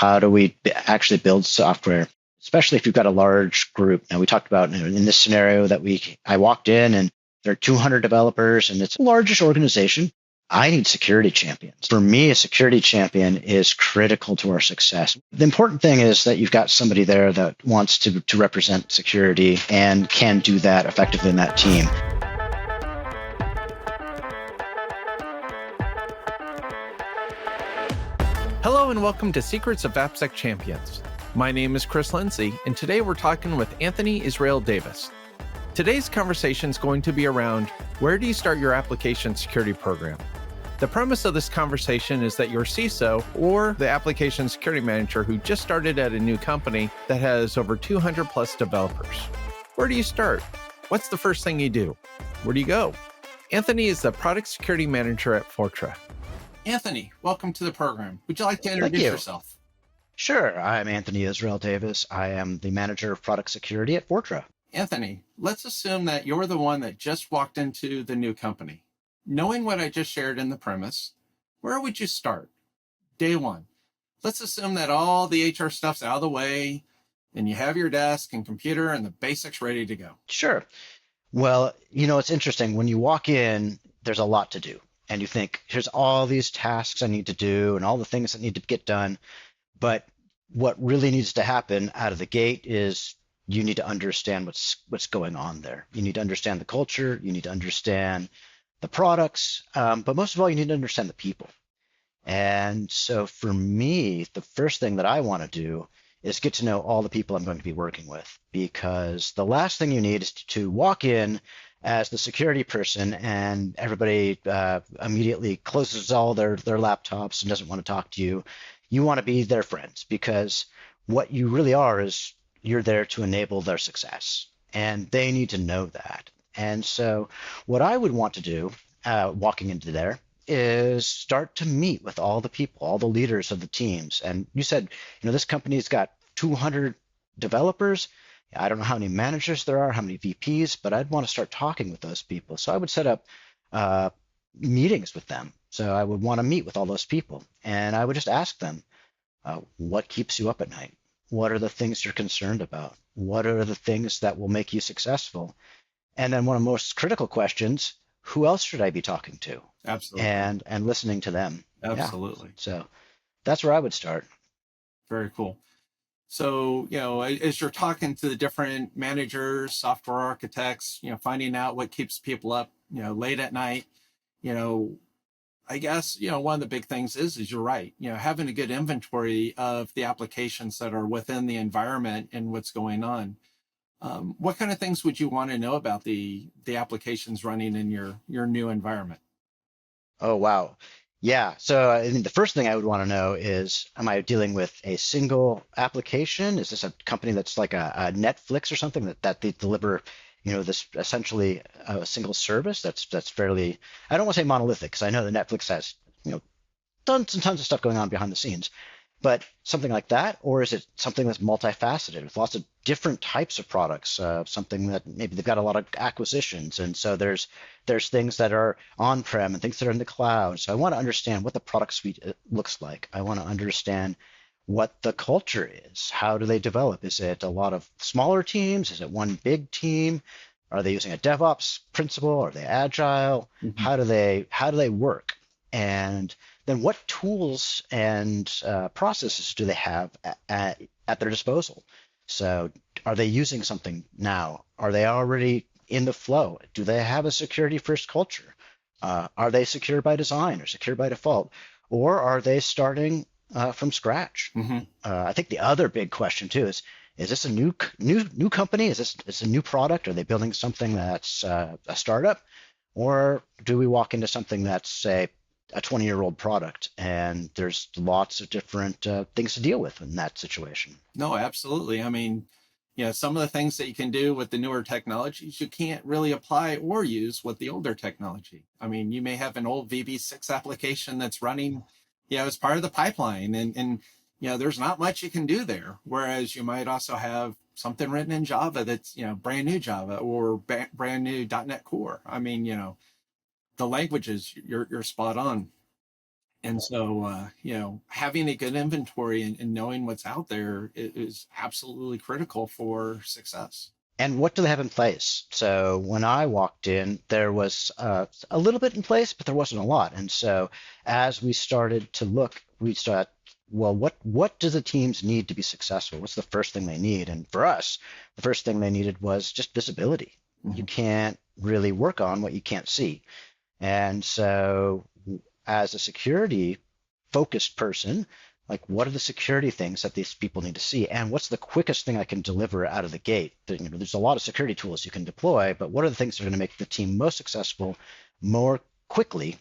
How do we actually build software, especially if you've got a large group? Now, we talked about in this scenario that I walked in and there are 200 developers and it's the largest organization. I need security champions. For me, a security champion is critical to our success. The important thing is that you've got somebody there that wants to represent security and can do that effectively in that team. Hello and welcome to Secrets of AppSec Champions. My name is Chris Lindsey, and today we're talking with Anthony Israel Davis. Today's conversation is going to be around where do you start your application security program? The premise of this conversation is that your CISO or the application security manager who just started at a new company that has over 200 plus developers. Where do you start? What's the first thing you do? Where do you go? Anthony is the product security manager at Fortra. Anthony, welcome to the program. Would you like to introduce yourself? Sure. I'm Anthony Israel Davis. I am the manager of product security at Fortra. Anthony, let's assume that you're the one that just walked into the new company. Knowing what I just shared in the premise, where would you start? Day one. Let's assume that all the HR stuff's out of the way and you have your desk and computer and the basics ready to go. Sure. Well, it's interesting. When you walk in, there's a lot to do. And you think, here's all these tasks I need to do and all the things that need to get done. But what really needs to happen out of the gate is you need to understand what's going on there. You need to understand the culture. You need to understand the products. But most of all, you need to understand the people. And so for me, the first thing that I want to do is get to know all the people I'm going to be working with, because the last thing you need is to walk in as the security person and everybody immediately closes all their laptops and doesn't want to talk to you. You want to be their friends, because what you really are is you're there to enable their success, and they need to know that. And so what I would want to do walking into there is start to meet with all the people, all the leaders of the teams. And you said, this company's got 200 developers. I don't know how many managers there are, how many VPs, but I'd want to start talking with those people. So I would set up meetings with them. So I would want to meet with all those people, and I would just ask them, what keeps you up at night? What are the things you're concerned about? What are the things that will make you successful? And then one of the most critical questions, who else should I be talking to? Absolutely. And listening to them. Absolutely. Yeah. So that's where I would start. Very cool. So, as you're talking to the different managers, software architects, finding out what keeps people up, late at night, I guess, one of the big things is you're right, having a good inventory of the applications that are within the environment and what's going on. What kind of things would you want to know about the applications running in your new environment? Oh, wow. Yeah. So I mean, the first thing I would want to know is, am I dealing with a single application? Is this a company that's like a Netflix or something that they deliver, this essentially a single service that's fairly, I don't want to say monolithic, because I know that Netflix has, tons and tons of stuff going on behind the scenes. But something like that, or is it something that's multifaceted with lots of different types of products? Something that maybe they've got a lot of acquisitions, and so there's things that are on-prem and things that are in the cloud. So I want to understand what the product suite looks like. I want to understand what the culture is. How do they develop? Is it a lot of smaller teams? Is it one big team? Are they using a DevOps principle? Are they agile? Mm-hmm. How do they work? And then what tools and processes do they have at their disposal? So are they using something now? Are they already in the flow? Do they have a security first culture? Are they secure by design or secure by default? Or are they starting from scratch? Mm-hmm. I think the other big question too is this a new company? Is this a new product? Are they building something that's a startup? Or do we walk into something that's, say, a 20-year-old product, and there's lots of different things to deal with in that situation? No, absolutely. I mean, some of the things that you can do with the newer technologies, you can't really apply or use with the older technology. I mean, you may have an old VB6 application that's running, as part of the pipeline, and there's not much you can do there. Whereas you might also have something written in Java that's, brand new Java or brand new .NET Core. I mean, the languages, you're spot on. And so, having a good inventory and knowing what's out there is absolutely critical for success. And what do they have in place? So when I walked in, there was a little bit in place, but there wasn't a lot. And so as we started to look, we started, well, what do the teams need to be successful? What's the first thing they need? And for us, the first thing they needed was just visibility. You can't really work on what you can't see. And so as a security focused person, like what are the security things that these people need to see, and what's the quickest thing I can deliver out of the gate? There's a lot of security tools you can deploy, but what are the things that are going to make the team most successful more quickly,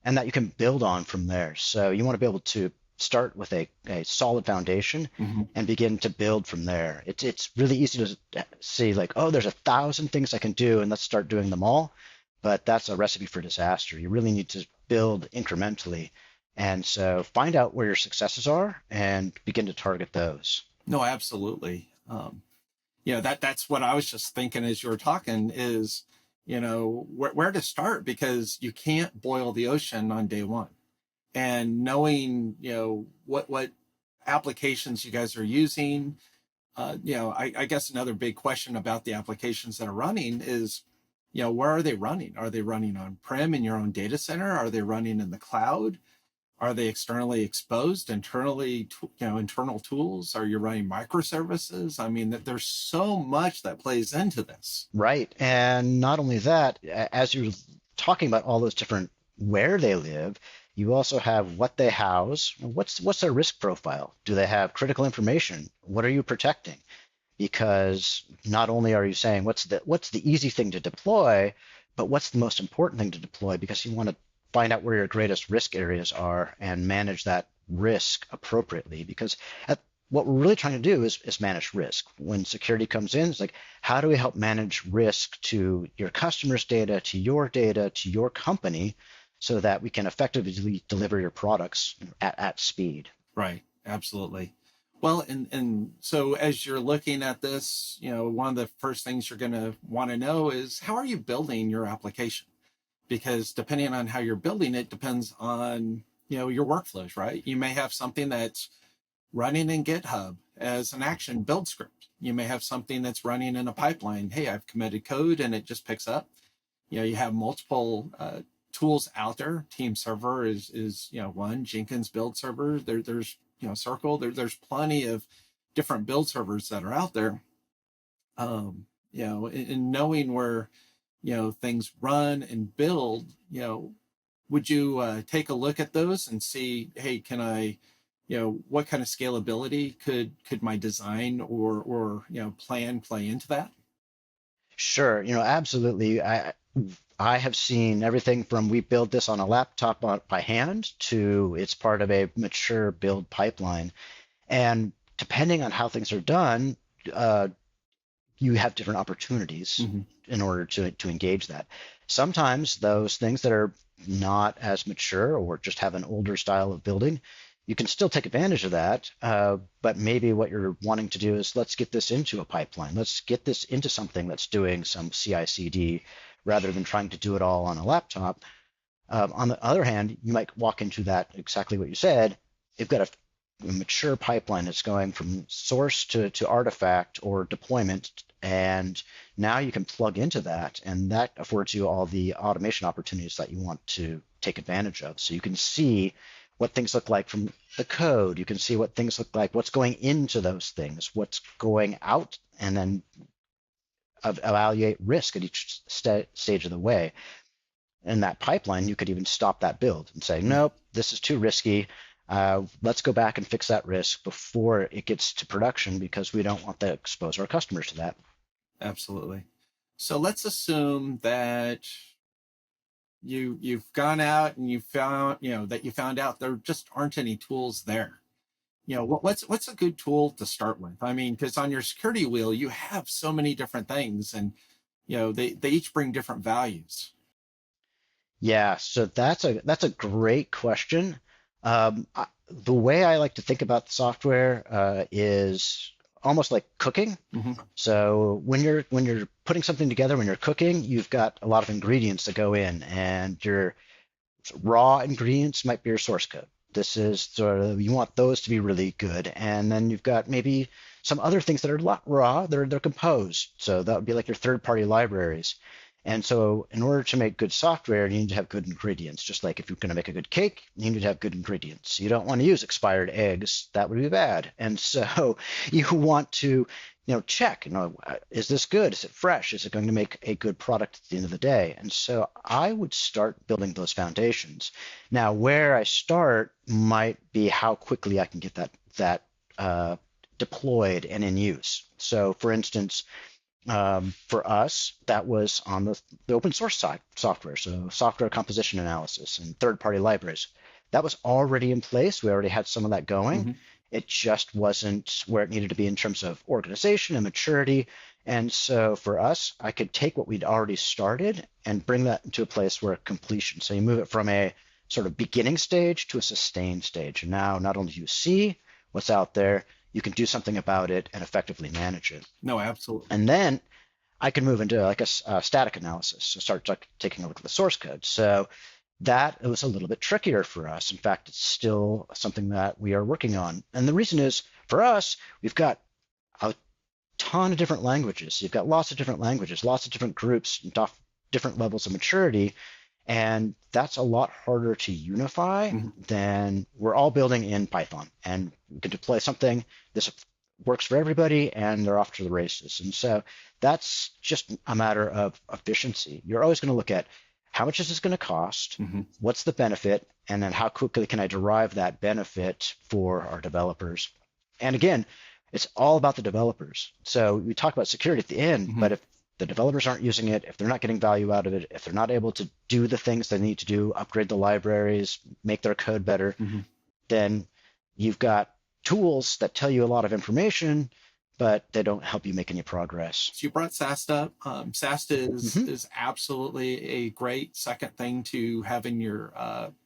and that you can build on from there? So you want to be able to start with a solid foundation and begin to build from there. It's really easy to see like, oh, there's 1,000 things I can do, and let's start doing them all. But that's a recipe for disaster. You really need to build incrementally. And so find out where your successes are and begin to target those. No, absolutely. That's what I was just thinking as you were talking is, where to start, because you can't boil the ocean on day one. And knowing, what applications you guys are using, I guess another big question about the applications that are running is, where are they running? Are they running on-prem in your own data center? Are they running in the cloud? Are they externally exposed, internally, internal tools? Are you running microservices? I mean, there's so much that plays into this. Right. And not only that, as you're talking about all those different where they live, you also have what they house. What's their risk profile? Do they have critical information? What are you protecting? Because not only are you saying what's the easy thing to deploy, but what's the most important thing to deploy, because you want to find out where your greatest risk areas are and manage that risk appropriately. Because what we're really trying to do is manage risk. When security comes in, it's like, how do we help manage risk to your customers' data, to your company, so that we can effectively deliver your products at speed? Right, absolutely. Well, and so as you're looking at this, one of the first things you're going to want to know is, how are you building your application? Because depending on how you're building it depends on, your workflows, right? You may have something that's running in GitHub as an action build script. You may have something that's running in a pipeline. Hey, I've committed code and it just picks up. You have multiple tools out there. Team server is one. Jenkins build server. There's Circle. There's plenty of different build servers that are out there. In knowing where things run and build, would you take a look at those and see, hey, can I, what kind of scalability could my design or plan play into that? Sure, absolutely. I have seen everything from we build this on a laptop by hand to it's part of a mature build pipeline. And depending on how things are done, you have different opportunities in order to engage that. Sometimes those things that are not as mature or just have an older style of building, you can still take advantage of that. But maybe what you're wanting to do is, let's get this into a pipeline. Let's get this into something that's doing some CI/CD rather than trying to do it all on a laptop. On the other hand, you might walk into that exactly what you said. You've got a mature pipeline that's going from source to artifact or deployment, and now you can plug into that, and that affords you all the automation opportunities that you want to take advantage of. So you can see what things look like from the code. You can see what things look like, what's going into those things, what's going out, and then evaluate risk at each stage of the way. In that pipeline, you could even stop that build and say, nope, this is too risky. Let's go back and fix that risk before it gets to production, because we don't want to expose our customers to that. Absolutely. So let's assume that you've gone out and you found out there just aren't any tools there. What's a good tool to start with? I mean, because on your security wheel, you have so many different things, and they each bring different values. Yeah, so that's a great question. The way I like to think about the software is almost like cooking. So when you're putting something together, when you're cooking, you've got a lot of ingredients that go in, and raw ingredients might be your source code. This is sort of, you want those to be really good. And then you've got maybe some other things that are not raw, they're composed. So that would be like your third-party libraries. And so in order to make good software, you need to have good ingredients. Just like if you're going to make a good cake, you need to have good ingredients. You don't want to use expired eggs. That would be bad. And so you want to, check, is this good? Is it fresh? Is it going to make a good product at the end of the day? And so I would start building those foundations. Now, where I start might be how quickly I can get that deployed and in use. So for instance, for us, that was on the open source side software, so software composition analysis and third-party libraries. That was already in place. We already had some of that going. Mm-hmm. It just wasn't where it needed to be in terms of organization and maturity. And so for us, I could take what we'd already started and bring that into a place where completion. So you move it from a sort of beginning stage to a sustained stage. And now not only do you see what's out there, you can do something about it and effectively manage it. No, absolutely. And then I can move into like a static analysis, so start taking a look at the source code. So that was a little bit trickier for us. In fact, it's still something that we are working on. And the reason is, for us, we've got a ton of different languages. You've got lots of different languages, lots of different groups, different levels of maturity. And that's a lot harder to unify than we're all building in Python. And we can deploy something, this works for everybody, and they're off to the races. And so that's just a matter of efficiency. You're always going to look at how much is this going to cost, what's the benefit, and then how quickly can I derive that benefit for our developers. And again, it's all about the developers. So we talk about security at the end, but if the developers aren't using it, if they're not getting value out of it, if they're not able to do the things they need to do, upgrade the libraries, make their code better, then you've got tools that tell you a lot of information, but they don't help you make any progress. So you brought SAST up. SAST is absolutely a great second thing to have in your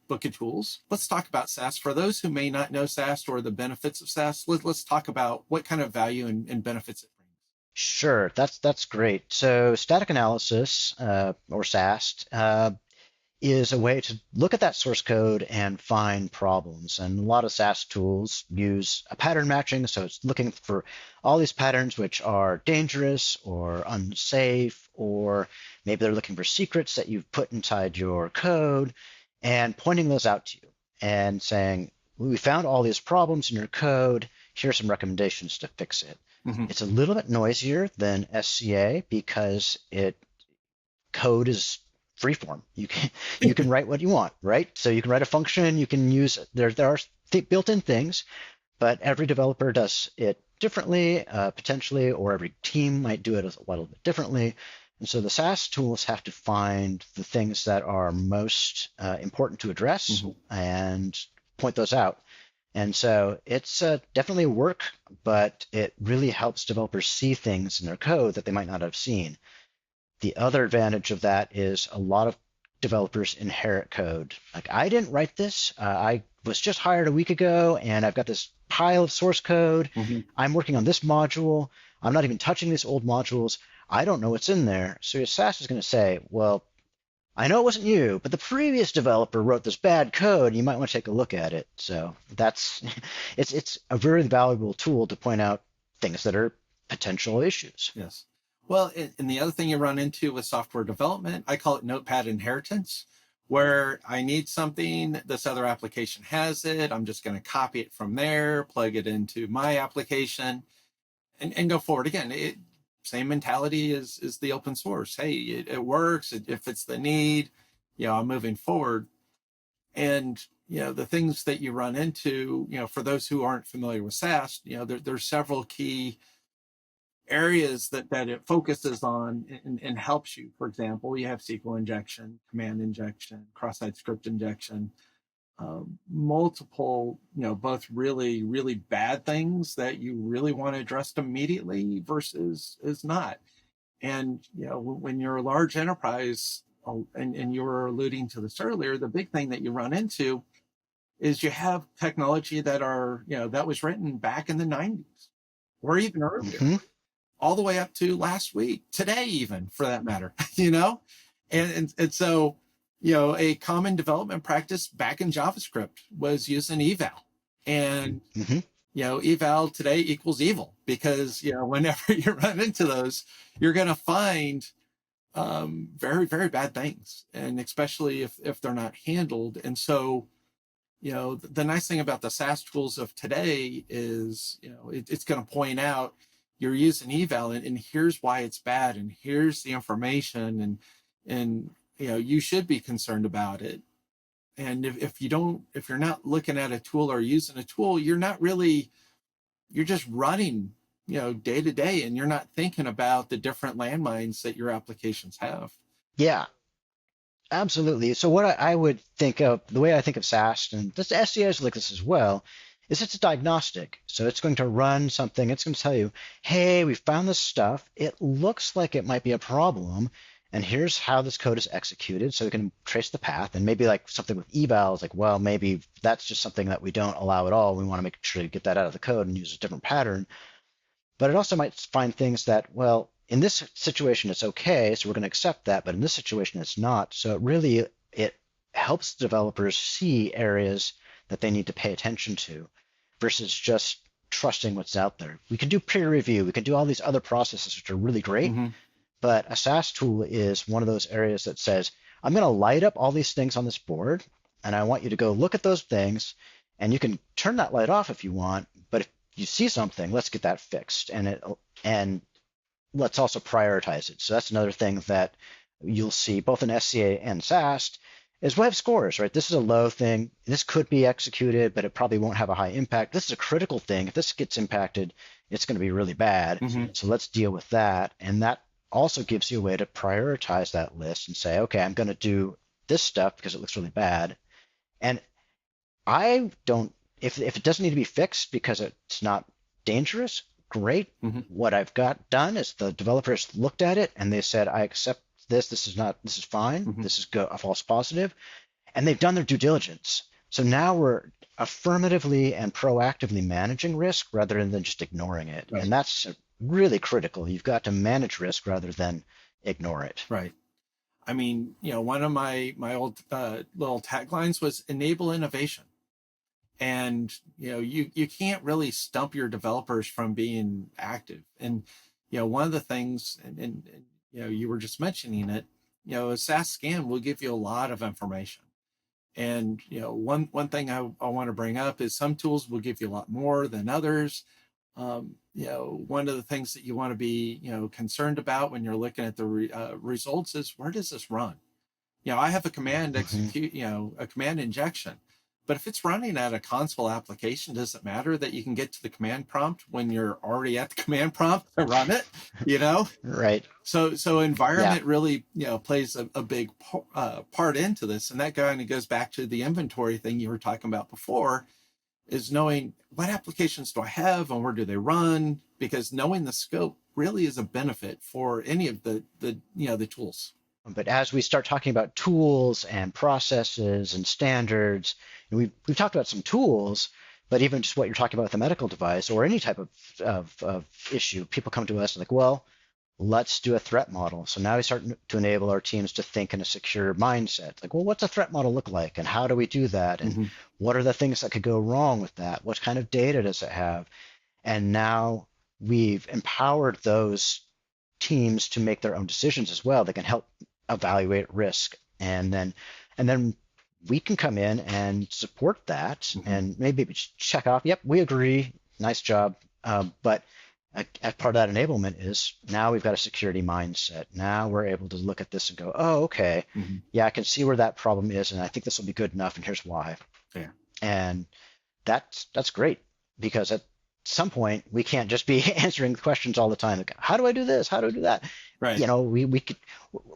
book of tools. Let's talk about SAST. For those who may not know SAST or the benefits of SAST, let's talk about what kind of value and benefits it brings. Sure, that's great. So static analysis, or SAST, is a way to look at that source code and find problems. And a lot of SAST tools use a pattern matching, so it's looking for all these patterns which are dangerous or unsafe, or maybe they're looking for secrets that you've put inside your code and pointing those out to you and saying, we found all these problems in your code, here are some recommendations to fix it. It's a little bit noisier than SCA because code is freeform. You can write what you want, right? So you can write a function, you can use, there are built-in things, but every developer does it differently, potentially, or every team might do it a little bit differently. And so the SAST tools have to find the things that are most important to address and point those out. And so it's definitely work, but it really helps developers see things in their code that they might not have seen. The other advantage of that is a lot of developers inherit code. Like, I didn't write this. I was just hired a week ago, and I've got this pile of source code. I'm working on this module. I'm not even touching these old modules. I don't know what's in there. So your SAST is going to say, well, I know it wasn't you, but the previous developer wrote this bad code. You might want to take a look at it. So it's a very valuable tool to point out things that are potential issues. Yes. Well, and the other thing you run into with software development, I call it notepad inheritance, where I need something, this other application has it. I'm just going to copy it from there, plug it into my application, and go forward. Again, same mentality as the open source. Hey, it works. It fits the need. I'm moving forward. And, the things that you run into, for those who aren't familiar with SAST, there's several key areas that it focuses on and helps you. For example, you have SQL injection, command injection, cross-site script injection, multiple, both really, really bad things that you really want to address immediately versus is not. And, when you're a large enterprise, and you were alluding to this earlier, the big thing that you run into is you have technology that was written back in the 90s or even earlier, all the way up to last week, today, even for that matter, and so a common development practice back in JavaScript was using eval. And, Hmm. Eval today equals evil, because, whenever you run into those, you're going to find very, very bad things. And especially if they're not handled. And so, the nice thing about the SAST tools of today is, it's going to point out you're using eval, and here's why it's bad, and here's the information, and you should be concerned about it. And if you're not looking at a tool or using a tool, you're just running, day to day, and you're not thinking about the different landmines that your applications have. Yeah, absolutely. So what I would think of, the way I think of SAST, and this SCA is like this as well, is it's a diagnostic. So it's going to run something. It's going to tell you, hey, we found this stuff. It looks like it might be a problem. And here's how this code is executed. So we can trace the path. And maybe like something with eval is like, well, maybe that's just something that we don't allow at all. We want to make sure you get that out of the code and use a different pattern. But it also might find things that, well, in this situation it's okay, so we're going to accept that, but in this situation it's not. So it helps developers see areas that they need to pay attention to versus just trusting what's out there. We can do peer review, we can do all these other processes which are really great, but a SAST tool is one of those areas that says, I'm going to light up all these things on this board, and I want you to go look at those things, and you can turn that light off if you want, but if you see something, let's get that fixed, and let's also prioritize it. So that's another thing that you'll see both in SCA and SAST is we'll have scores, right? This is a low thing. This could be executed, but it probably won't have a high impact. This is a critical thing. If this gets impacted, it's going to be really bad. So let's deal with that. And that also gives you a way to prioritize that list and say, okay, I'm going to do this stuff because it looks really bad. And I don't, if it doesn't need to be fixed because it's not dangerous, great. What I've got done is the developers looked at it and they said, I accept this. This is fine. This is a false positive. And they've done their due diligence. So now we're affirmatively and proactively managing risk rather than just ignoring it. Right. And that's really critical. You've got to manage risk rather than ignore it. Right. I mean, one of my old little taglines was enable innovation. And, you can't really stump your developers from being active. And, one of the things, and you were just mentioning it, a SAST scan will give you a lot of information. And, one thing I want to bring up is some tools will give you a lot more than others. One of the things that you want to be, concerned about when you're looking at the results is, where does this run? I have a command execute, a command injection. But if it's running at a console application, does it matter that you can get to the command prompt when you're already at the command prompt to run it? Right. So environment really, plays a big part into this. And that kind of goes back to the inventory thing you were talking about before, is knowing what applications do I have and where do they run? Because knowing the scope really is a benefit for any of the tools. But as we start talking about tools and processes and standards, and we've talked about some tools, but even just what you're talking about with a medical device or any type of issue, people come to us and like, well, let's do a threat model. So now we start to enable our teams to think in a secure mindset. Like, well, what's a threat model look like? And how do we do that? And what are the things that could go wrong with that? What kind of data does it have? And now we've empowered those teams to make their own decisions as well. They can help evaluate risk, and then we can come in and support that and maybe check off, yep, we agree, nice job. But as part of that enablement is now we've got a security mindset. Now we're able to look at this and go, oh, okay, yeah, I can see where that problem is, and I think this will be good enough, and here's why. Yeah. And that's great, because at some point we can't just be answering questions all the time. Like, how do I do this? How do I do that? Right.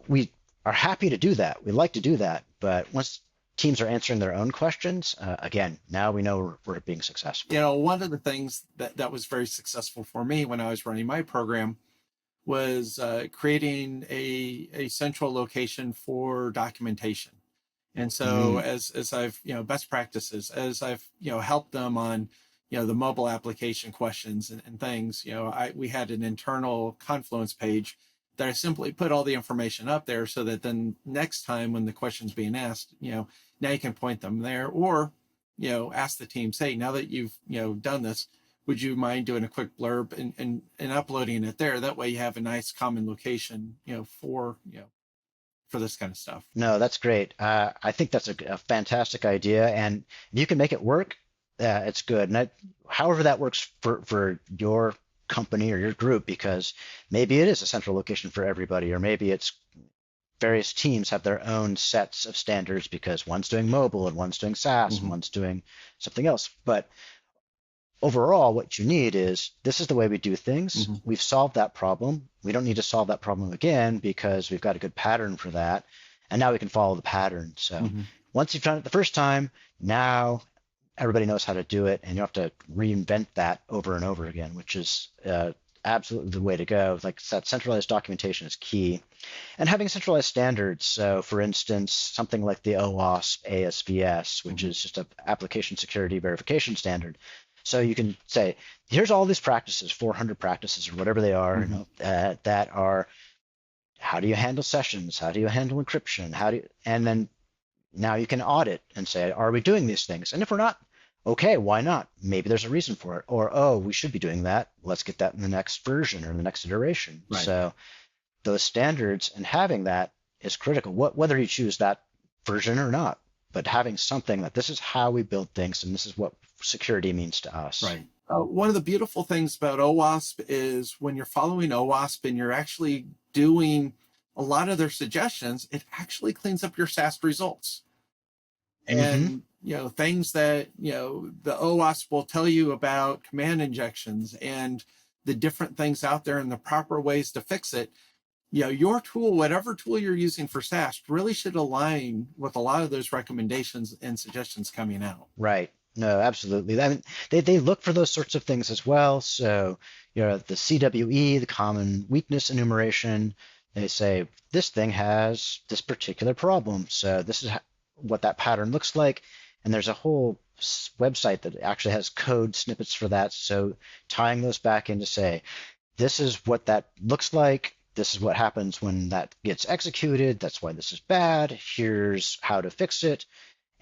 We are happy to do that. We like to do that. But once teams are answering their own questions, again, now we know we're being successful. One of the things that was very successful for me when I was running my program was creating a central location for documentation. And so as I've, best practices, as I've, helped them on, the mobile application questions and things, we had an internal Confluence page that I simply put all the information up there so that then next time when the question's being asked, now you can point them there, or, ask the teams, hey, now that you've, done this, would you mind doing a quick blurb and uploading it there? That way you have a nice common location, for this kind of stuff. No, that's great. I think that's a fantastic idea, and if you can make it work, it's good. And however that works for your company or your group, because maybe it is a central location for everybody, or maybe it's various teams have their own sets of standards because one's doing mobile and one's doing SaaS and one's doing something else. But overall, what you need is this is the way we do things. We've solved that problem. We don't need to solve that problem again because we've got a good pattern for that. And now we can follow the pattern. So once you've done it the first time, now everybody knows how to do it, and you don't have to reinvent that over and over again, which is absolutely the way to go. Like that centralized documentation is key. And having centralized standards. So for instance, something like the OWASP ASVS, which is just an application security verification standard. So you can say, here's all these practices, 400 practices or whatever they are, that are, how do you handle sessions? How do you handle encryption? And then now you can audit and say, are we doing these things? And if we're not, okay, why not? Maybe there's a reason for it. Or, oh, we should be doing that. Let's get that in the next version or in the next iteration. Right. So those standards and having that is critical, whether you choose that version or not. But having something that this is how we build things and this is what security means to us. Right. One of the beautiful things about OWASP is when you're following OWASP and you're actually doing a lot of their suggestions, it actually cleans up your SAST results. And, things that, the OWASP will tell you about command injections and the different things out there and the proper ways to fix it. Your tool, whatever tool you're using for SAST, really should align with a lot of those recommendations and suggestions coming out. Right. No, absolutely. I mean, they look for those sorts of things as well. So, the CWE, the common weakness enumeration, they say this thing has this particular problem. So this is what that pattern looks like. And there's a whole website that actually has code snippets for that. So tying those back in to say, this is what that looks like. This is what happens when that gets executed. That's why this is bad. Here's how to fix it.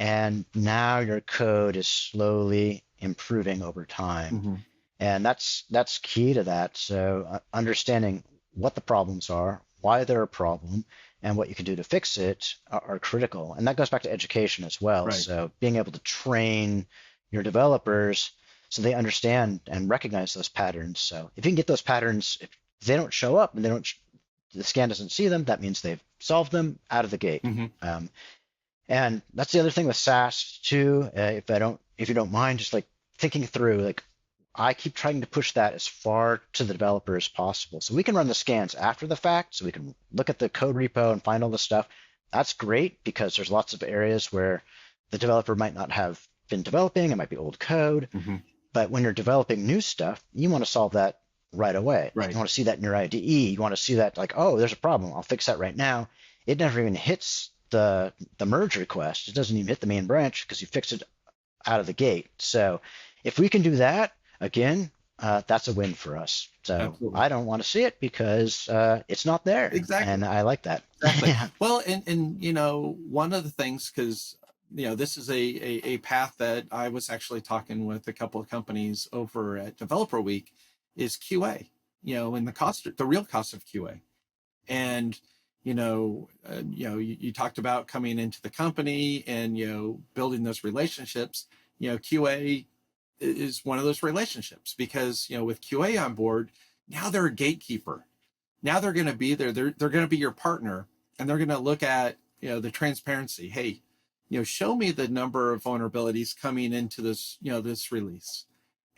And now your code is slowly improving over time. And that's key to that. So understanding what the problems are, why they're a problem, and what you can do to fix it are critical. And that goes back to education as well. Right. So being able to train your developers so they understand and recognize those patterns. So if you can get those patterns, if they don't show up and the scan doesn't see them, that means they've solved them out of the gate. And that's the other thing with SAST too. If you don't mind, just like thinking through, like I keep trying to push that as far to the developer as possible. So we can run the scans after the fact, so we can look at the code repo and find all the stuff. That's great because there's lots of areas where the developer might not have been developing. It might be old code. But when you're developing new stuff, you want to solve that right away. Right. You want to see that in your IDE. You want to see that like, oh, there's a problem. I'll fix that right now. It never even hits the merge request. It doesn't even hit the main branch because you fixed it out of the gate. So if we can do that, again, that's a win for us. So absolutely. I don't want to see it because it's not there. Exactly. And I like that. Exactly. Well, and one of the things, because this is a path that I was actually talking with a couple of companies over at Developer Week, is QA. And the real cost of QA. And you talked about coming into the company and building those relationships. QA is one of those relationships because with QA on board, now they're a gatekeeper. Now they're going to be there. They're going to be your partner, and they're going to look at the transparency. Hey, show me the number of vulnerabilities coming into this this release.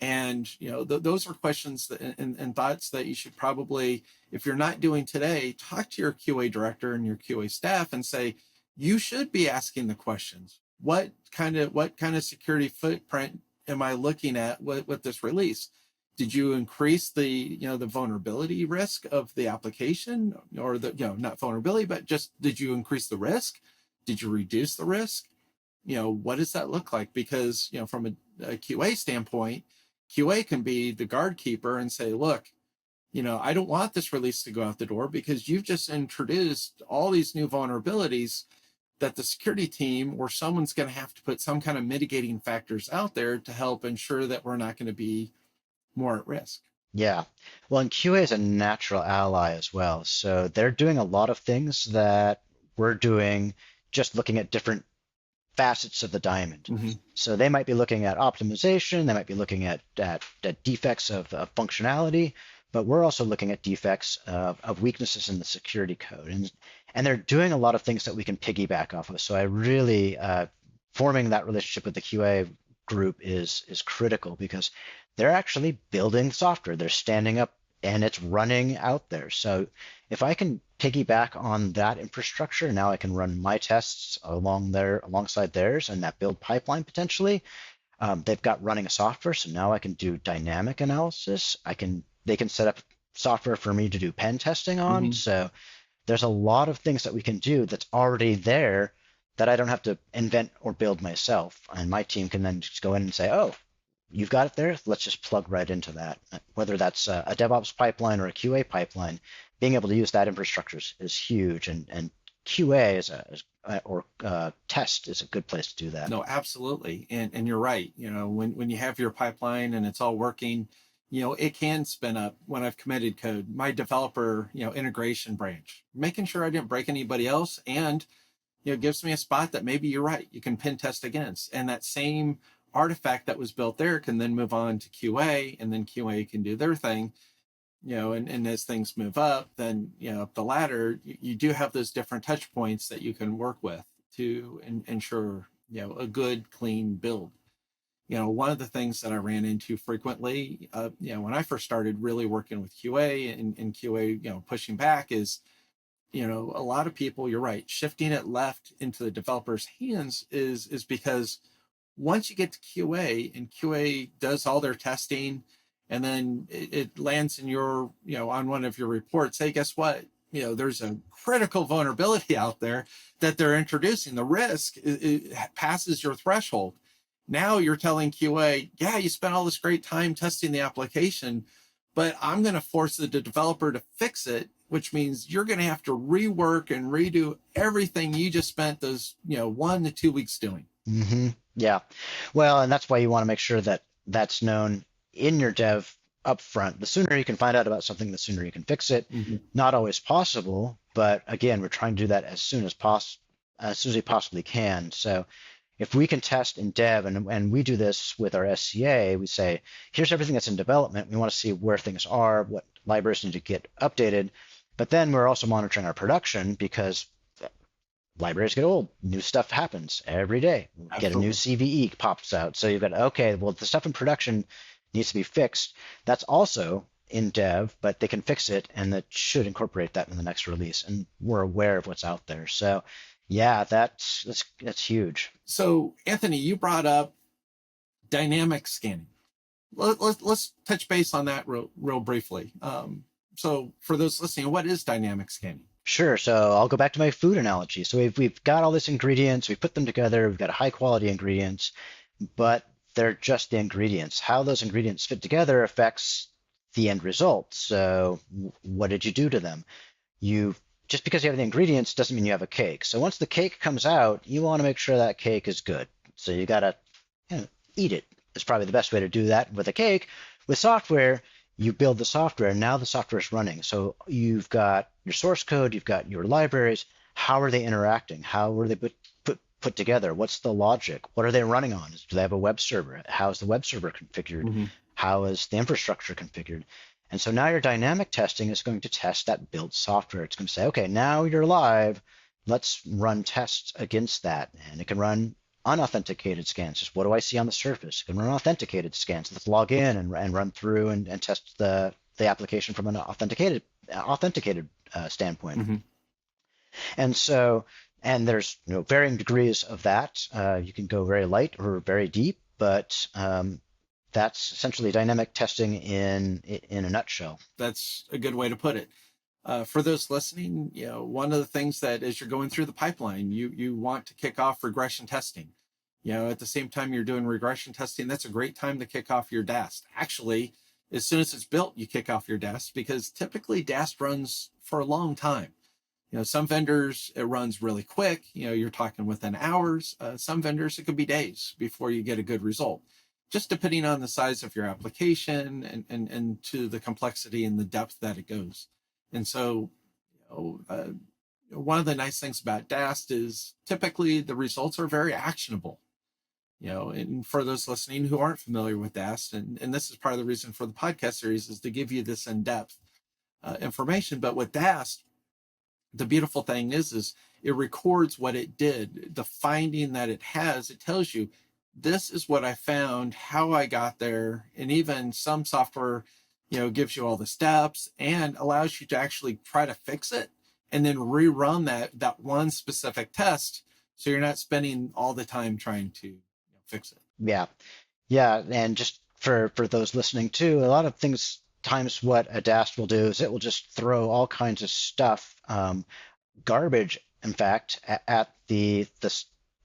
And those are questions and thoughts that you should probably, if you're not doing today, talk to your QA director and your QA staff and say, you should be asking the questions. What kind of security footprint am I looking at with this release? Did you increase the the vulnerability risk of the application, or the not vulnerability, but just did you increase the risk? Did you reduce the risk? What does that look like? Because from a QA standpoint, QA can be the guard keeper and say, look, I don't want this release to go out the door because you've just introduced all these new vulnerabilities that the security team or someone's going to have to put some kind of mitigating factors out there to help ensure that we're not going to be more at risk. Yeah. Well, and QA is a natural ally as well. So they're doing a lot of things that we're doing, just looking at different facets of the diamond. Mm-hmm. So they might be looking at optimization, they might be looking at defects of functionality, but we're also looking at defects of weaknesses in the security code. And they're doing a lot of things that we can piggyback off of. So I really, forming that relationship with the QA group is critical because they're actually building software. They're standing up and it's running out there. So if I can piggyback on that infrastructure, now I can run my tests alongside theirs and that build pipeline potentially. They've got running a software, so now I can do dynamic analysis. They can set up software for me to do pen testing on. Mm-hmm. So there's a lot of things that we can do that's already there that I don't have to invent or build myself. And my team can then just go in and say, oh, you've got it there. Let's just plug right into that. Whether that's a DevOps pipeline or a QA pipeline, being able to use that infrastructure is huge. And QA or test is a good place to do that. No, absolutely. And you're right. When you have your pipeline and it's all working, it can spin up when I've committed code, my developer, integration branch, making sure I didn't break anybody else. And, gives me a spot that maybe you're right, you can pen test against. And that same artifact that was built there can then move on to QA, and then QA can do their thing, and as things move up, then, up the ladder, you do have those different touch points that you can work with to ensure, a good, clean build. One of the things that I ran into frequently, when I first started really working with QA and QA, pushing back is, a lot of people, you're right, shifting it left into the developer's hands is because once you get to QA and QA does all their testing, and then it lands in your, on one of your reports, hey, guess what? There's a critical vulnerability out there that they're introducing. The risk it passes your threshold. Now you're telling QA, yeah, you spent all this great time testing the application, but I'm going to force the developer to fix it, which means you're going to have to rework and redo everything you just spent those, 1 to 2 weeks doing. Mm-hmm. Yeah. Well, and that's why you want to make sure that that's known in your dev upfront. The sooner you can find out about something, the sooner you can fix it. Mm-hmm. Not always possible, but again, we're trying to do that as soon as we possibly can. So if we can test in dev, and we do this with our SCA, we say, here's everything that's in development. We want to see where things are, what libraries need to get updated. But then we're also monitoring our production because libraries get old. New stuff happens every day. Absolutely. Get a new CVE pops out. So you've got, okay, well, the stuff in production needs to be fixed. That's also in dev, but they can fix it, and that should incorporate that in the next release. And we're aware of what's out there. So yeah, that's huge. So Anthony, you brought up dynamic scanning. Let's touch base on that real briefly. So for those listening, what is dynamic scanning? Sure. So I'll go back to my food analogy. So we've got all these ingredients, we put them together, we've got high quality ingredients, but they're just the ingredients. How those ingredients fit together affects the end result. So what did you do to them? Just because you have the ingredients doesn't mean you have a cake. So once the cake comes out, you want to make sure that cake is good. So you got to eat it. It's probably the best way to do that with a cake. With software, you build the software, and now the software is running. So you've got your source code, you've got your libraries. How are they interacting? How are they put together? What's the logic? What are they running on? Do they have a web server? How is the web server configured? Mm-hmm. How is the infrastructure configured? And so now your dynamic testing is going to test that built software. It's going to say, okay, now you're live. Let's run tests against that. And it can run unauthenticated scans. Just what do I see on the surface? It can run authenticated scans. Let's log in and run through and test the application from an authenticated standpoint. Mm-hmm. And so, and there's varying degrees of that. You can go very light or very deep, but that's essentially dynamic testing in a nutshell. That's a good way to put it. For those listening, one of the things that as you're going through the pipeline, you want to kick off regression testing. At the same time you're doing regression testing, that's a great time to kick off your DAST. Actually, As soon as it's built, you kick off your DAST, because typically DAST runs for a long time. Some vendors, it runs really quick. You're talking within hours. Some vendors, it could be days before you get a good result, just depending on the size of your application and to the complexity and the depth that it goes. And so, one of the nice things about DAST is typically the results are very actionable. And for those listening who aren't familiar with DAST, and this is part of the reason for the podcast series, is to give you this in-depth information. But with DAST, the beautiful thing is it records what it did, the finding that it has. It tells you, this is what I found, how I got there. And even some software, gives you all the steps and allows you to actually try to fix it and then rerun that one specific test. So you're not spending all the time trying to fix it. Yeah. Yeah. And just for those listening too, a lot of times what a DAST will do is it will just throw all kinds of stuff, garbage, in fact, at the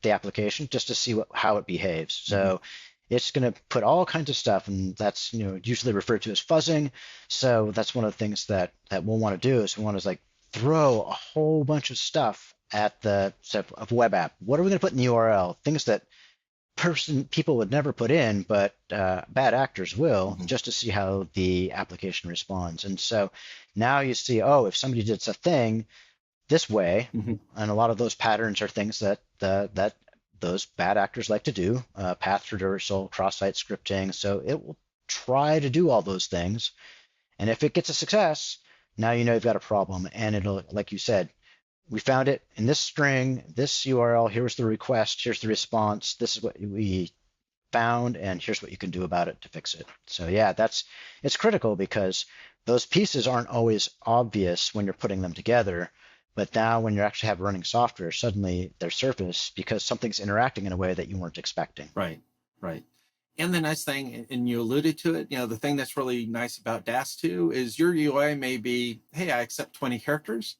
application just to see how it behaves. So it's going to put all kinds of stuff, and that's usually referred to as fuzzing. So that's one of the things that we'll want to do is we want to throw a whole bunch of stuff at the web app. What are we going to put in the URL? Things that people would never put in, but bad actors will, just to see how the application responds. And so now you see, if somebody did a thing this way, and a lot of those patterns are things that those bad actors like to do, path traversal, cross-site scripting. So it will try to do all those things. And if it gets a success, now you've got a problem. And it'll, like you said, we found it in this string, this URL, here's the request, here's the response, this is what we found, and here's what you can do about it to fix it. So yeah, it's critical because those pieces aren't always obvious when you're putting them together, but now when you actually have running software, suddenly they're surface because something's interacting in a way that you weren't expecting. Right. And the nice thing, and you alluded to it, the thing that's really nice about DAST too is your UI may be, hey, I accept 20 characters,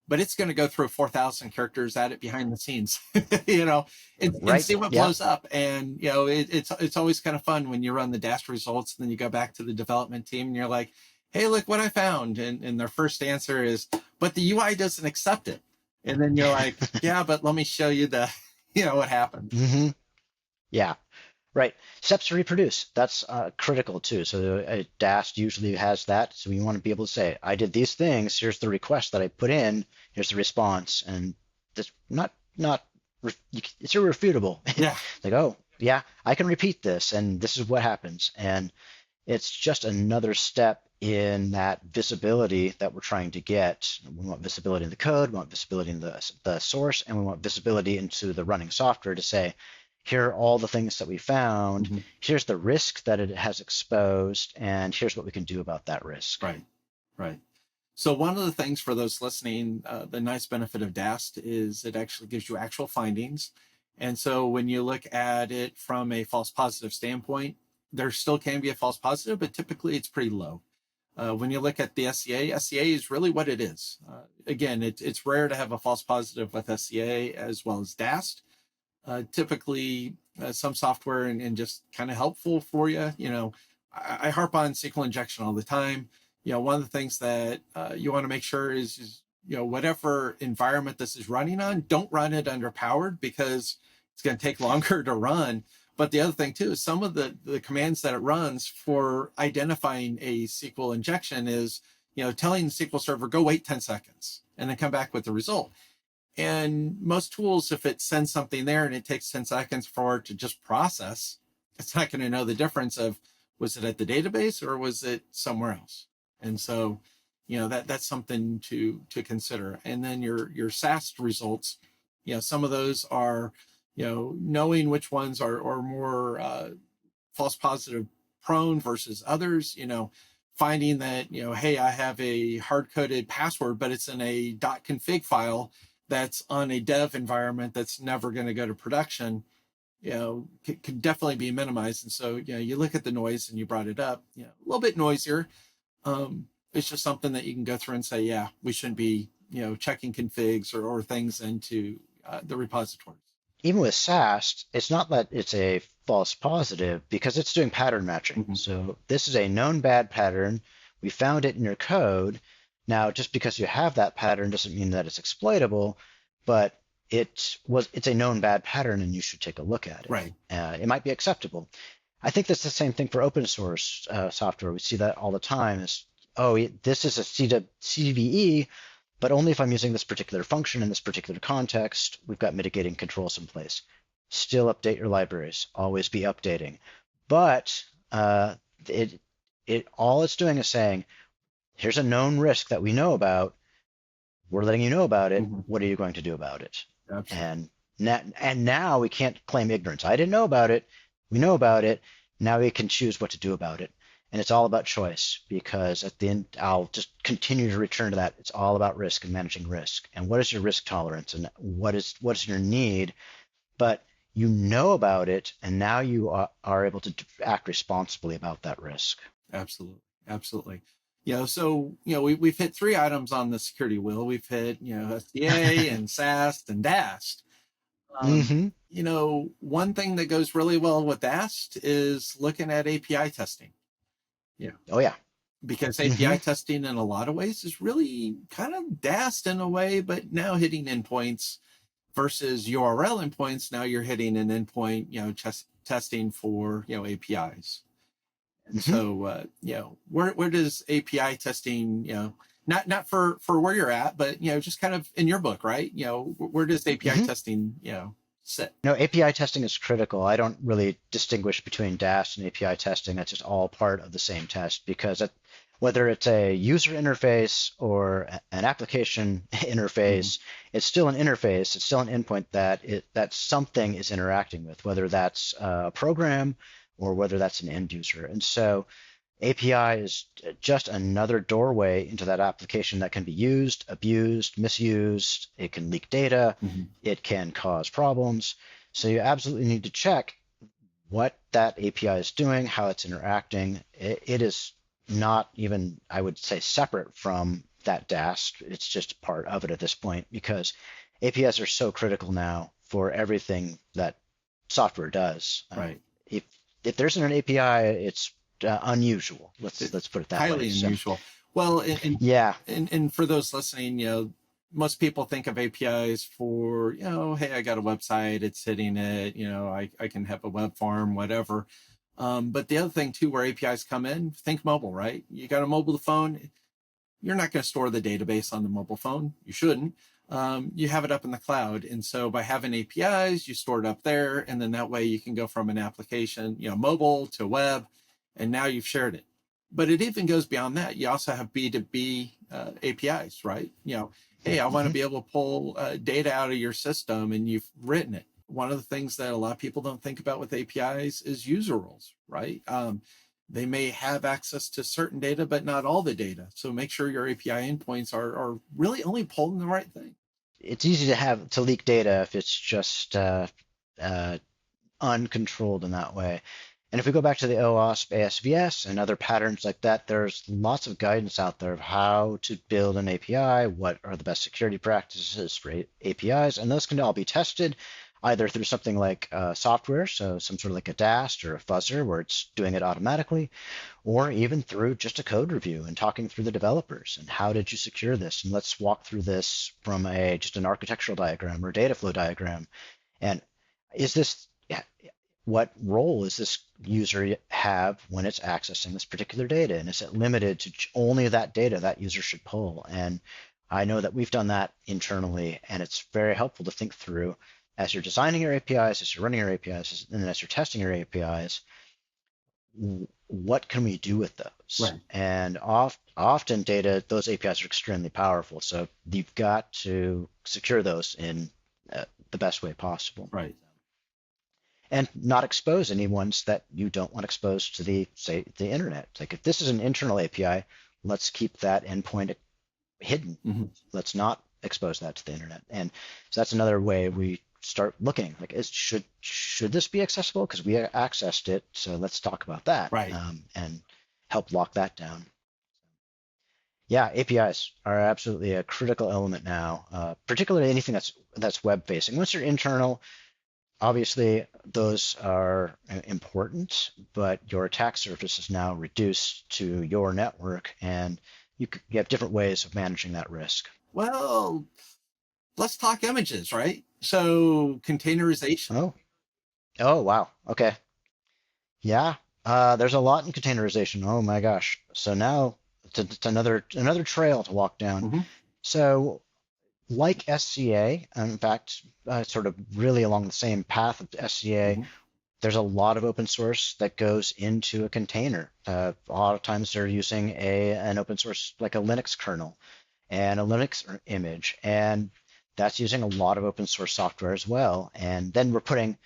but it's going to go through 4,000 characters at it behind the scenes, and see what blows up. And, it's always kind of fun when you run the DAST results and then you go back to the development team and you're like, hey, look what I found. And their first answer is, but the UI doesn't accept it. And then you're like, yeah, but let me show you what happened. Yeah. Right. Steps to reproduce. That's critical too. So a DAST usually has that. So you want to be able to say, I did these things. Here's the request that I put in. Here's the response. And it's it's irrefutable. Yeah. Oh, yeah, I can repeat this. And this is what happens. And it's just another step in that visibility that we're trying to get. We want visibility in the code. We want visibility in the source. And we want visibility into the running software to say, here are all the things that we found. Here's the risk that it has exposed, and here's what we can do about that risk. Right. So one of the things for those listening, the nice benefit of DAST is it actually gives you actual findings. And so when you look at it from a false positive standpoint, there still can be a false positive, but typically it's pretty low. When you look at the SCA is really what it is. Again, it's rare to have a false positive with SCA as well as DAST. Typically some software and just kind of helpful for you. I harp on SQL injection all the time. One of the things that you want to make sure is whatever environment this is running on, don't run it underpowered because it's going to take longer to run. But the other thing too is some of the commands that it runs for identifying a SQL injection is, telling the SQL server, go wait 10 seconds and then come back with the result. And most tools, if it sends something there and it takes 10 seconds for it to just process, it's not going to know the difference of, was it at the database or was it somewhere else? And so, that's something to consider. And then your SAST results, some of those are, knowing which ones are more false positive prone versus others, finding that, hey, I have a hard-coded password, but it's in a .config file that's on a dev environment that's never going to go to production, could definitely be minimized. And so, you look at the noise and you brought it up, a little bit noisier. It's just something that you can go through and say, yeah, we shouldn't be, checking configs or things into the repositories. even with SAST, it's not that it's a false positive because it's doing pattern matching. Hmm. So this is a known bad pattern. We found it in your code. Now, just because you have that pattern doesn't mean that it's exploitable, but it's a known bad pattern and you should take a look at it. Right. It might be acceptable. I think that's the same thing for open source software. We see that all the time. Is this is a CVE, but only if I'm using this particular function in this particular context. We've got mitigating controls in place. Still update your libraries. Always be updating. But it all it's doing is saying, here's a known risk that we know about. We're letting you know about it. Hmm. What are you going to do about it? Absolutely. And now we can't claim ignorance. I didn't know about it. We know about it. Now we can choose what to do about it. And it's all about choice because at the end, I'll just continue to return to that. It's all about risk and managing risk. And what is your risk tolerance and what's your need? But you know about it, and now you are able to act responsibly about that risk. Absolutely. Absolutely. So, we've hit three items on the security wheel. We've hit, SDA and SAST and DAST. Hmm. One thing that goes really well with DAST is looking at API testing. Yeah. Oh yeah. Because Hmm. API testing in a lot of ways is really kind of DAST in a way, but now hitting endpoints versus URL endpoints. Now you're hitting an endpoint, testing for, APIs. And Hmm. so, where does API testing, not for where you're at, but, just kind of in your book, right? Where does API Hmm. testing, sit? No, API testing is critical. I don't really distinguish between DAST and API testing. That's just all part of the same test because whether it's a user interface or an application Mm-hmm. interface, it's still an interface. It's still an endpoint that something is interacting with, whether that's a program or whether that's an end user. And so API is just another doorway into that application that can be used, abused, misused. It can leak data. Mm-hmm. It can cause problems. So you absolutely need to check what that API is doing, how it's interacting. It is not even, I would say, separate from that DAST. It's just part of it at this point because APIs are so critical now for everything that software does. Right. If there isn't an API, it's unusual. Let's put it that way. Highly So unusual. Well, yeah. and for those listening, most people think of APIs for, hey, I got a website, it's hitting it, I can have a web farm, whatever. But the other thing too, where APIs come in, think mobile, right? You got a mobile phone, you're not going to store the database on the mobile phone. You shouldn't. You have it up in the cloud. And so by having APIs, you store it up there. And then that way you can go from an application, mobile to web, and now you've shared it. But it even goes beyond that. You also have B2B APIs, right? Hey, I want to Hmm. be able to pull data out of your system and you've written it. One of the things that a lot of people don't think about with APIs is user roles, right? They may have access to certain data, but not all the data. So make sure your API endpoints are really only pulling the right thing. It's easy to leak data if it's just uh, uncontrolled in that way. And if we go back to the OWASP ASVS and other patterns like that, there's lots of guidance out there of how to build an API, what are the best security practices for APIs, and those can all be tested either through something like software, so some sort of like a DAST or a fuzzer where it's doing it automatically, or even through just a code review and talking through the developers and how did you secure this? And let's walk through this from just an architectural diagram or data flow diagram. And is this what role is this user have when it's accessing this particular data? And is it limited to only that data that user should pull? And I know that we've done that internally, and it's very helpful to think through as you're designing your APIs, as you're running your APIs, and then as you're testing your APIs, what can we do with those? Right. And often those APIs are extremely powerful. So you've got to secure those in the best way possible Right. and not expose any ones that you don't want exposed to the internet. Like if this is an internal API, let's keep that endpoint hidden. Mm-hmm. Let's not expose that to the internet. And so that's another way we start looking like should this be accessible because we accessed it. So let's talk about that Right. and help lock that down. Yeah, APIs are absolutely a critical element now, particularly anything that's web facing. Once you're internal, obviously those are important, but your attack surface is now reduced to your network, and you have different ways of managing that risk. Well, let's talk images, right? So containerization. Oh, oh, wow. Okay. Yeah. There's a lot in containerization. Oh my gosh. So now it's another trail to walk down. Mm-hmm. So like SCA, in fact, sort of really along the same path of SCA, Mm-hmm. there's a lot of open source that goes into a container. A lot of times they're using an open source like a Linux kernel and a Linux image, and that's using a lot of open source software as well. And then we're putting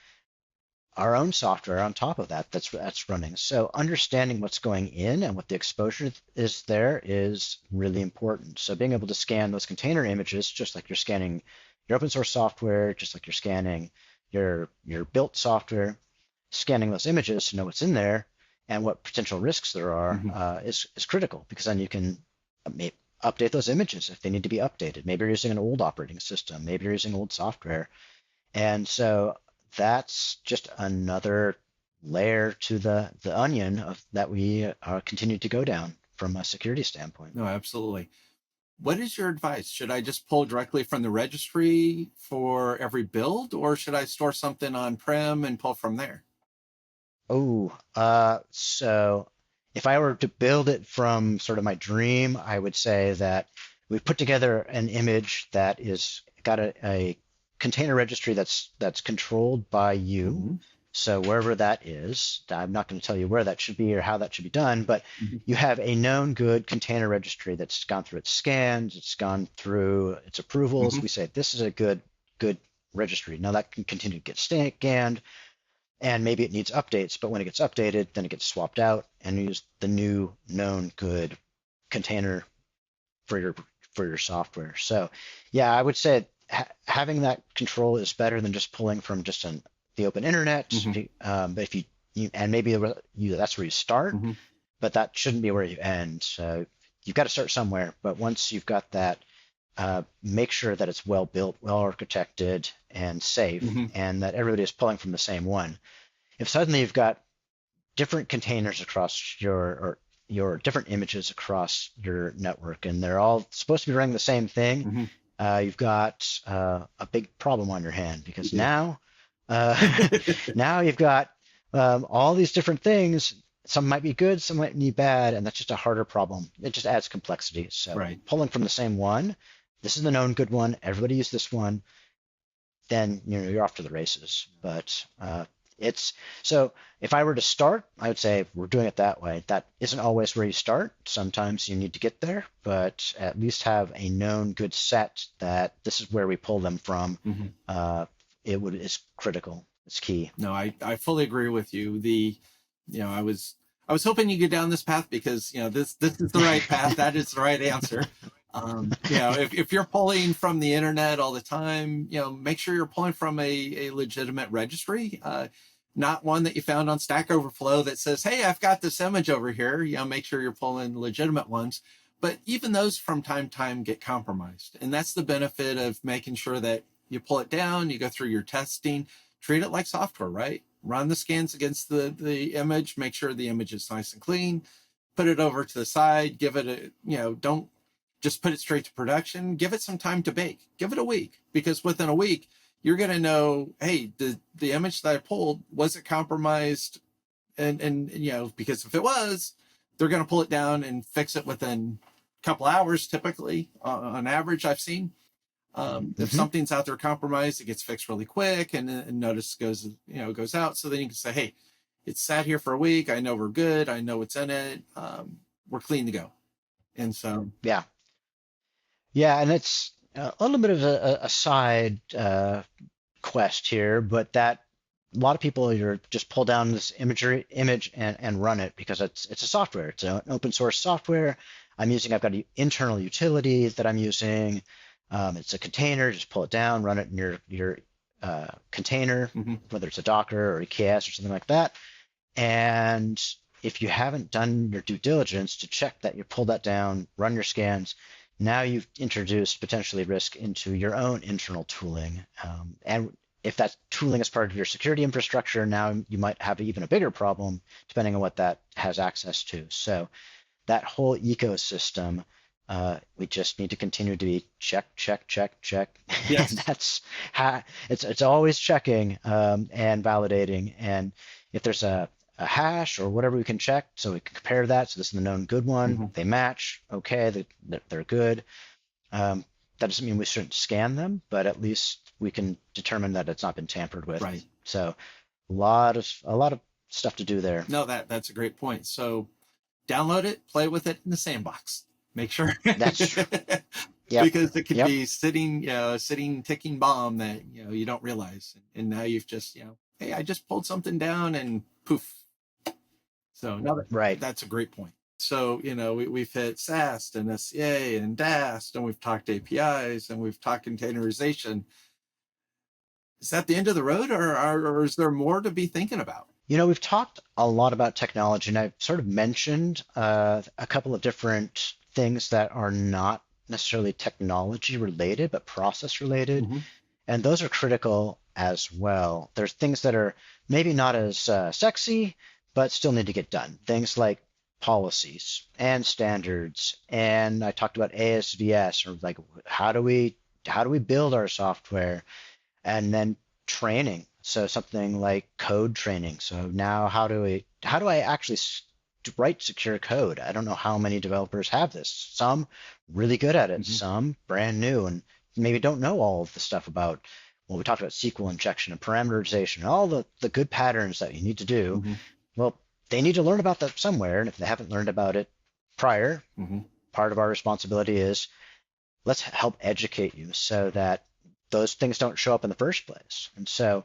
our own software on top of that that's running. So understanding what's going in and what the exposure is there is really important. So being able to scan those container images, just like you're scanning your open source software, just like you're scanning your built software, scanning those images to know what's in there and what potential risks there are Mm-hmm. is critical, because then you can update those images if they need to be updated. Maybe you're using an old operating system, maybe you're using old software, and so that's just another layer to the onion of that we continue to go down from a security standpoint. No, absolutely. What is your advice? Should I just pull directly from the registry for every build, or should I store something on-prem and pull from there? Oh, so if I were to build it from sort of my dream, I would say that we've put together an image that is got a container registry that's controlled by you. Mm-hmm. So wherever that is, I'm not going to tell you where that should be or how that should be done, but Mm-hmm. you have a known good container registry that's gone through its scans, it's gone through its approvals. Mm-hmm. We say this is a good registry. Now that can continue to get scanned, and maybe it needs updates, but when it gets updated, then it gets swapped out and use the new known good container for your software. So yeah, I would say having that control is better than just pulling from just the open internet. Mm-hmm. But if you and maybe that's where you start, Mm-hmm. but that shouldn't be where you end. So you've got to start somewhere. But once you've got that, make sure that it's well built, well architected, and safe, Mm-hmm. and that everybody is pulling from the same one. If suddenly you've got different containers across your different images across your network, and they're all supposed to be running the same thing, Mm-hmm. you've got a big problem on your hand, because You now now you've got all these different things. Some might be good, some might be bad, and that's just a harder problem. It just adds complexity. So Right. pulling from the same one, this is the known good one. Everybody use this one. Then you're off to the races. But it's so if I were to start, I would say we're doing it that way. That isn't always where you start. Sometimes you need to get there, but at least have a known good set that this is where we pull them from. Mm-hmm. Is critical. It's key. No, I fully agree with you. I was hoping you get down this path because this is the right path. That is the right answer. If you're pulling from the internet all the time, make sure you're pulling from a legitimate registry, not one that you found on Stack Overflow that says, "Hey, I've got this image over here." Make sure you're pulling legitimate ones. But even those from time to time get compromised, and that's the benefit of making sure that you pull it down, you go through your testing, treat it like software, right? Run the scans against the image, make sure the image is nice and clean, put it over to the side, give it don't just put it straight to production, give it some time to bake, give it a week, because within a week, you're going to know, hey, the image that I pulled, was it compromised? And because if it was, they're going to pull it down and fix it within a couple hours, typically on average I've seen. If something's out there compromised, it gets fixed really quick, and notice goes out. So then you can say, hey, it's sat here for a week. I know we're good. I know what's in it. We're clean to go. And so, Yeah, yeah, and it's a little bit of a side quest here, but that a lot of people are just pull down this image and run it because it's a software. It's an open source software. I've got an internal utility that I'm using. It's a container. Just pull it down, run it in your container, whether it's a Docker or EKS or something like that. And if you haven't done your due diligence to check that you pull that down, run your scans, now you've introduced potentially risk into your own internal tooling. And if that tooling is part of your security infrastructure, now you might have even a bigger problem depending on what that has access to. So that whole ecosystem, we just need to continue to be check, check, check, check. And Yes. that's how it's always checking and validating. And if there's a hash or whatever we can check, so we can compare that. So this is the known good one. Hmm. They match. Okay, they're good. That doesn't mean we shouldn't scan them, but at least we can determine that it's not been tampered with. Right. So a lot of stuff to do there. No, that's a great point. So download it, play with it in the sandbox. Make sure. That's true. Yep. Because it could Yep. be sitting ticking bomb that you don't realize, and now you've just hey, I just pulled something down and poof. So no, Right. that's a great point. So we've hit SAST and SCA and DAST, and we've talked APIs and we've talked containerization. Is that the end of the road, or is there more to be thinking about? We've talked a lot about technology, and I've sort of mentioned a couple of different things that are not necessarily technology related, but process related. Mm-hmm. And those are critical as well. There's things that are maybe not as sexy, but still need to get done. Things like policies and standards. And I talked about ASVS, or like how do we build our software, and then training. So something like code training. So now how do I actually write secure code? I don't know how many developers have this. Some really good at it, Mm-hmm. some brand new and maybe don't know all of the stuff about, well, we talked about SQL injection and parameterization, all the good patterns that you need to do. Mm-hmm. Well, they need to learn about that somewhere. And if they haven't learned about it prior, Mm-hmm. part of our responsibility is let's help educate you so that those things don't show up in the first place. And so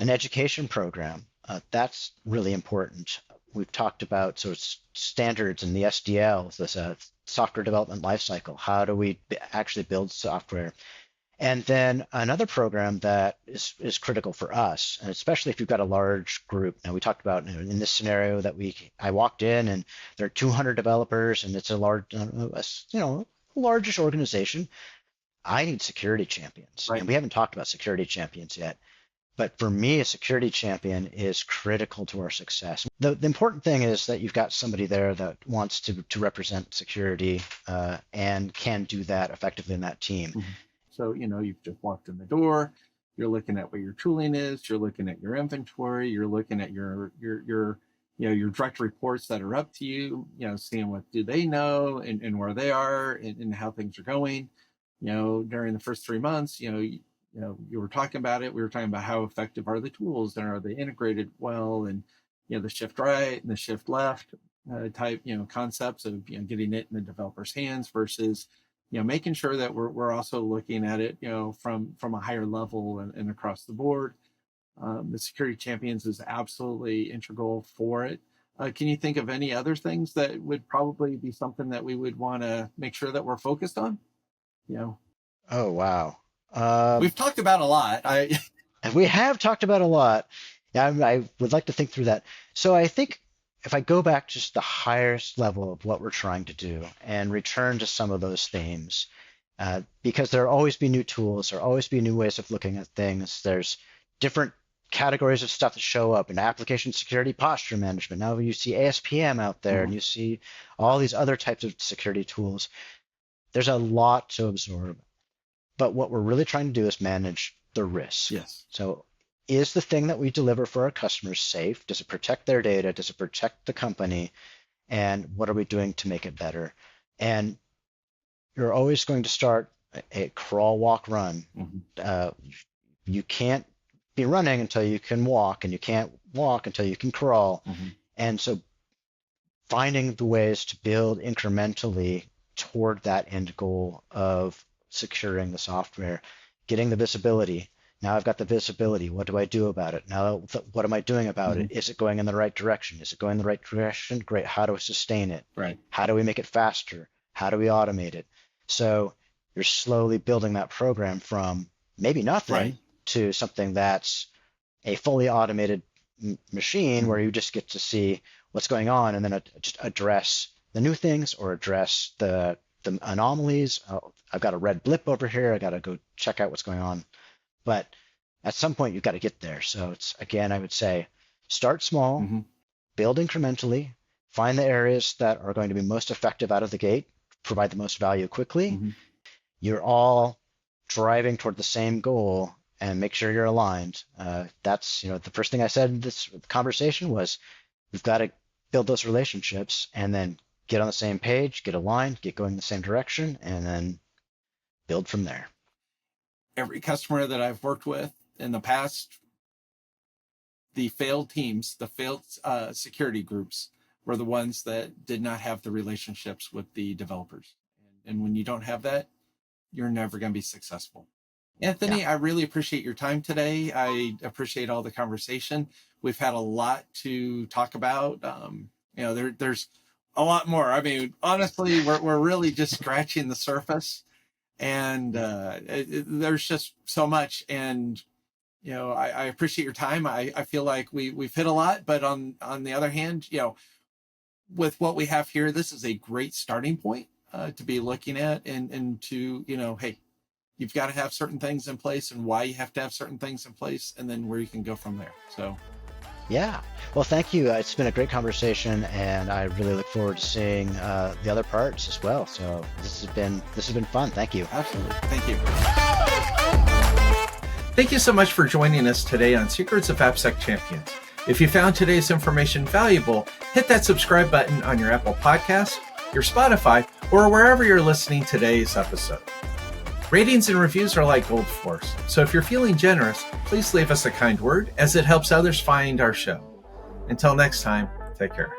an education program, that's really important. We've talked about sort of standards and the SDL, this software development lifecycle. How do we actually build software? And then another program that is critical for us, and especially if you've got a large group. Now we talked about in this scenario that I walked in and there are 200 developers and it's a largish organization. I need security champions, Right. and we haven't talked about security champions yet. But for me, a security champion is critical to our success. The important thing is that you've got somebody there that wants to represent security and can do that effectively in that team. Mm-hmm. So, you've just walked in the door, you're looking at what your tooling is, you're looking at your inventory, you're looking at your direct reports that are up to you, seeing what do they know and where they are and how things are going. During the first 3 months, you were talking about it. We were talking about how effective are the tools and are they integrated well, and the shift right and the shift left type concepts of getting it in the developer's hands versus making sure that we're also looking at it from a higher level and across the board. The security champions is absolutely integral for it. Can you think of any other things that would probably be something that we would want to make sure that we're focused on? Oh, wow. We've talked about a lot. We have talked about a lot. Yeah, I would like to think through that. So I think if I go back to just the highest level of what we're trying to do and return to some of those themes, because there'll always be new tools, there'll always be new ways of looking at things. There's different categories of stuff that show up in application security, posture management. Now you see ASPM out there, and you see all these other types of security tools. There's a lot to absorb. But what we're really trying to do is manage the risk. Yes. So is the thing that we deliver for our customers safe? Does it protect their data? Does it protect the company? And what are we doing to make it better? And you're always going to start a crawl, walk, run. Mm-hmm. You can't be running until you can walk, and you can't walk until you can crawl. Mm-hmm. And so finding the ways to build incrementally toward that end goal of securing the software, getting the visibility. Now I've got the visibility. What do I do about it? Now, what am I doing about it? Is it going in the right direction? Is it going in the right direction? Great. How do I sustain it? Right. How do we make it faster? How do we automate it? So you're slowly building that program from maybe nothing to something that's a fully automated machine where you just get to see what's going on and then just address the new things or address the anomalies. I've got a red blip over here. I got to go check out what's going on. But at some point you've got to get there. So it's, again, I would say start small, Mm-hmm. build incrementally, find the areas that are going to be most effective out of the gate, provide the most value quickly. Mm-hmm. You're all driving toward the same goal, and make sure you're aligned. That's, the first thing I said in this conversation was we've got to build those relationships and then get on the same page, get aligned, get going in the same direction, and then build from there. Every customer that I've worked with in the past, the failed teams, the failed security groups were the ones that did not have the relationships with the developers. And when you don't have that, you're never going to be successmal. Anthony, Yeah. I really appreciate your time today. I appreciate all the conversation. We've had a lot to talk about. There's a lot more. I mean, honestly, we're really just scratching the surface, and there's just so much. And I appreciate your time. I feel like we've hit a lot, but on the other hand, with what we have here, this is a great starting point to be looking at, and to, hey, you've got to have certain things in place and why you have to have certain things in place, and then where you can go from there. So, Yeah. Well, thank you. It's been a great conversation, and I really look forward to seeing the other parts as well. So this has been fun. Thank you. absolutely. Thank you. Thank you so much for joining us today on Secrets of AppSec Champions. If you found today's information valuable, hit that subscribe button on your Apple Podcast, your Spotify, or wherever you're listening to today's episode. Ratings and reviews are like gold for us, so if you're feeling generous, please leave us a kind word, as it helps others find our show. Until next time, take care.